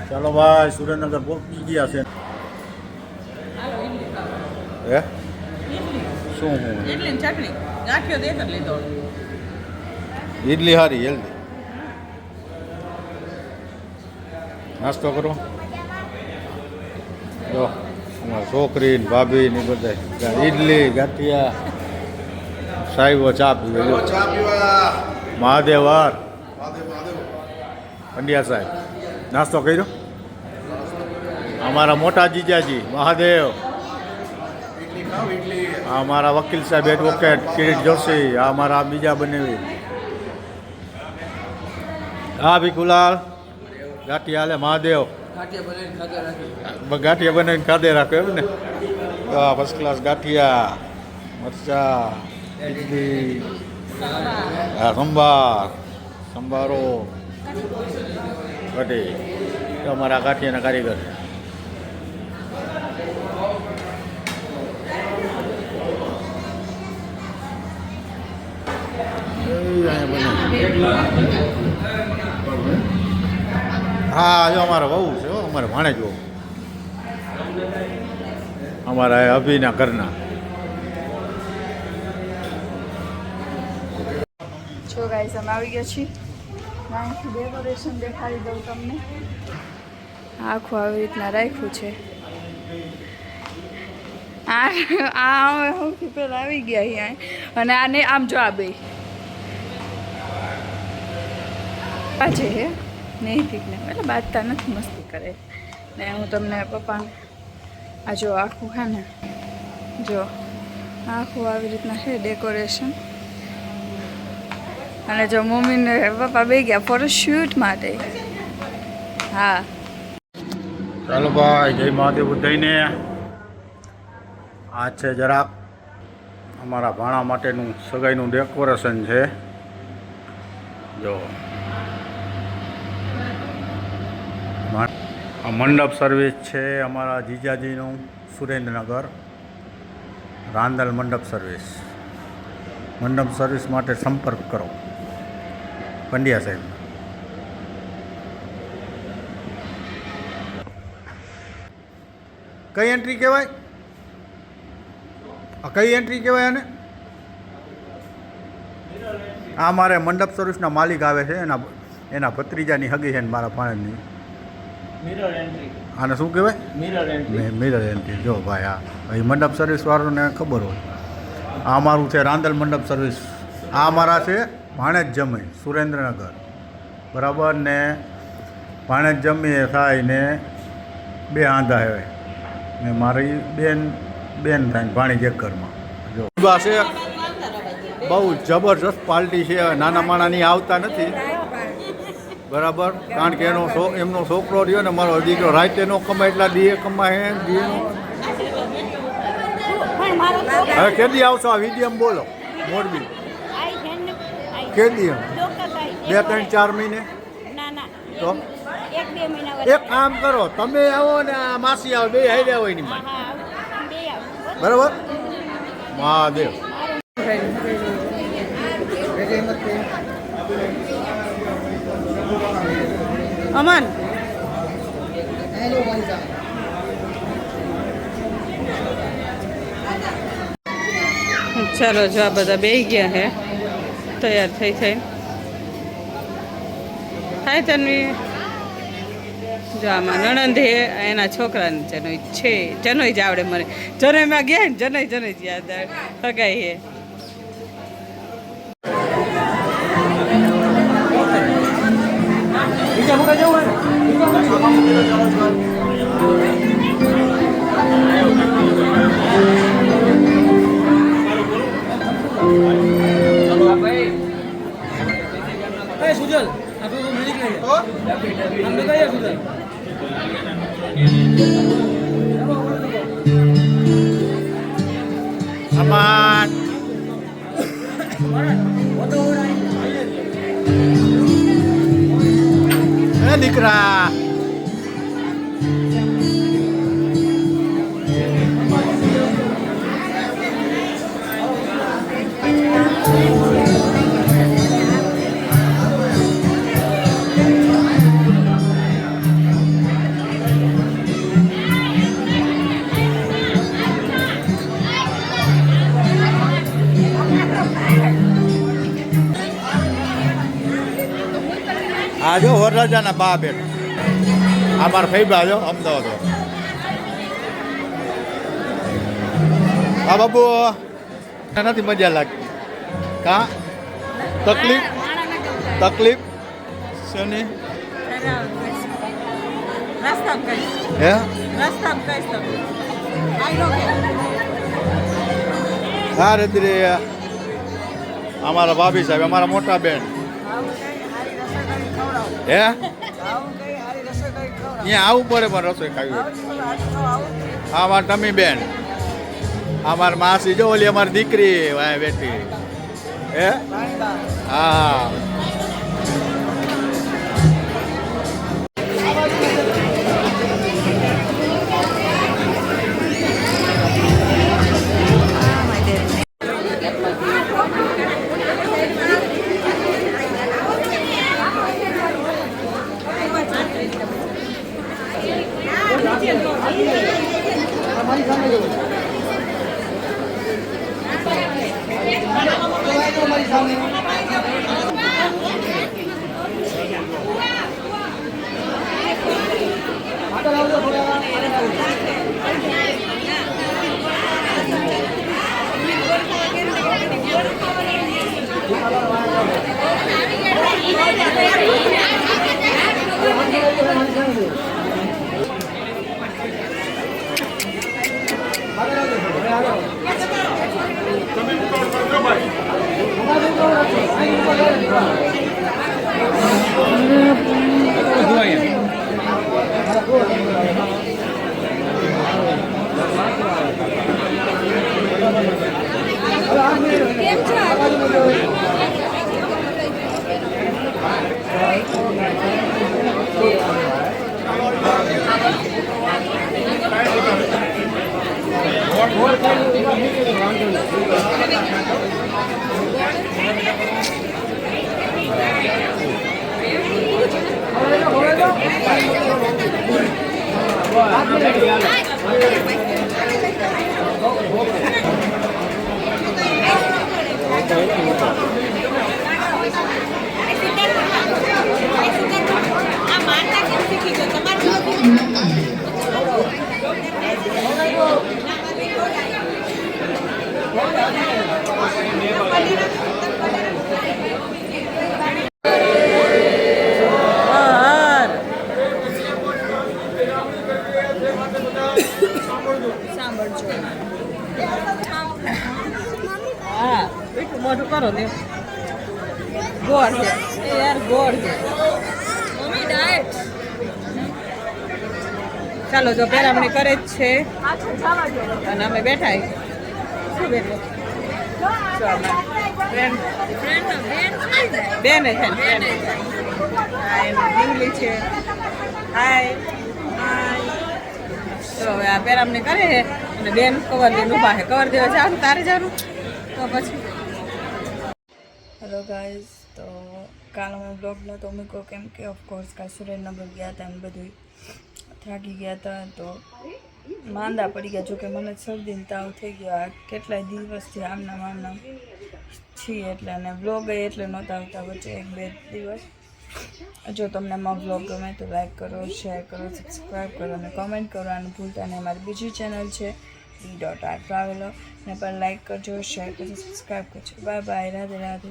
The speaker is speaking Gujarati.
ચાલો ભાઈ સુરેન્દ્રનગર પહોંચી ગયા છે. હે શું ઇડલી ચટણી ગાંઠિયો દે તો લીધો. ઇડલી હારી હેલ્ધી. નાસ્તો કરો. જો અમારા છોકરી ને ભાભી ને બધા ઇડલી ગાંઠિયા સાહેબો ચા પીવે. મહાદેવાર પંડ્યા સાહેબ નાસ્તો કર્યો. અમારા મોટા જીજાજી મહાદેવ, આ અમારા વકીલ સાહેબ એડવોકેટ કિરીટ જોશી, આ અમારા બીજા બનેવી હા ભીખુલાલ ગાંઠિયા હાલે મહાદેવ ગાંઠિયા બનાવીને ખાધે રાખો એમ ને. તો આ ફર્સ્ટ ક્લાસ ગાંઠિયા મરચા ઇડલી હા સંભારો કઢી. તો અમારા ગાંઠિયાના કારીગર હા જો અમારા વહુ છે અમારે ભાણેજ વહુ અમારા અભિના ઘરના. જો ગાઈસ અમે આવી ગયા છીએ. નાનથી ડેકોરેશન દેખાડી દઉં તમને. આખું આવી રીતના રાખ્યું છે. આ અમે સૌથી પહેલાં આવી ગયા અહીંયા અને આને આમ જો આ બે છે હે નૈતિકને એટલે બાજતા નથી, મસ્તી કરે ને. હું તમને પપ્પાને આ જો આખું હા ને જો આખું આવી રીતના છે ડેકોરેશન. અને જો મમ્મીને પપ્પા બે ગયા ફોટોશૂટ માટે. હા ચાલો ભાઈ જય મહાદેવ બધાઈને. આ છે જરાક અમારા ભાણા માટેનું સગાઈનું ડેકોરેશન છે. જો આ મંડપ સર્વિસ છે અમારા જીજાજીનું સુરેન્દ્રનગર રાંદલ મંડપ સર્વિસ. મંડપ સર્વિસ માટે સંપર્ક કરો પંડ્યા સાહેબ. કઈ એન્ટ્રી કહેવાય? કઈ એન્ટ્રી કહેવાય આને? આ મારે મંડપ સર્વિસના માલિક આવે છે, એના ભત્રીજાની હગી છે ને મારા ભાણેજની. આને શું કહેવાય? Mirror entry. જો ભાઈ આ મંડપ સર્વિસવાળાને ખબર હોય. આ અમારું છે રાંદલ મંડપ સર્વિસ. આ અમારા છે ભાણેજ જમી સુરેન્દ્રનગર બરાબર ને. ભાણેજ જમી થાય ને બે આંધા હોય ને મારી બેન થાય ને ભાણી એક ઘરમાં. જો છે બહુ જબરજસ્ત પાર્ટી છે. નાના માણાની આવતા નથી બરાબર, કારણ કે એમનો છોકરો રહ્યો ને મારો દીકરો રાતે નો કમાય એટલા દીએ કમાય દીએનો. હવે કેદી આવશો આ વિડીયમ બોલો મોરબી? કેદી? 2-3-4 મહિને. તો એક કામ કરો, તમે આવો ને આ માસી આવો, બે હાલ્યા હોય ની બરાબર. મહાદેવ અમન ચાલો જો આ બધા બે ગયા હે તૈયાર થઈ થાય તન્વી. જો આમાં નણંદ હે એના છોકરાને જનોઈ છે. જનોઈ જ આવડે મને. જનોઈમાં ગયા ને જનોઈ જ યાદ આવે. સગાઈ હે. સુજલ આપણું મ્યુઝિક લઈ લો. અમને કહીએ સુજલ. અમાન દીકરા આ જો વરરાજાના બા બેન આ મારા ફૈબા જો અમદાવાદ હા બાબુ નથી મજા લાગતી કા તકલીફ શેની હે હા રેતી અમારા ભાભી સાહેબ અમારા મોટા બેન હે અહીંયા આવવું પડે પણ રસોઈ ખાવી હા અમારા ટમી બેન અમારી માસી જો ઓલી અમારી દીકરી બેઠી હે હા હા મીઠું મોઢું કરો ને ગોળ છે એ યાર ગોળ છે ચાલો જો પેરામણી કરે જ છે અને અમે બેઠા શું બેઠો બેન છે ને ઇંગ્લિશ છે હાય તો હવે આ પેરામણી કરે છે અને બેન કવર લઈને ઊભા છે કવર દેવા જવાનું તારે જવાનું તો પછી હેલો ગાઈઝ તો કાલ અમે બ્લોગ નહોતો મૂક્યો કેમ કે ઓફકોર્સ કાલ સુરેન્દ્રનગર ગયા હતા અને બધું થાકી ગયા હતા તો માંદા પડી ગયા જોકે મને શરદી તાવ થઈ ગયો આ કેટલાય દિવસથી આમના છીએ એટલે અને બ્લોગ એટલે નહોતા આવતા વચ્ચે 1-2 દિવસ જો તમને મારો બ્લોગ ગમે તો લાઈક કરો શેર કરો સબસ્ક્રાઈબ કરો અને કોમેન્ટ કરવાનું ભૂલતા નહીં મારી બીજી ચેનલ છે ડી.આર ટ્રાવેલર ને પણ લાઈક કરજો શેર કરજો સબસ્ક્રાઈબ કરજો બાય બાય રાધે રાધે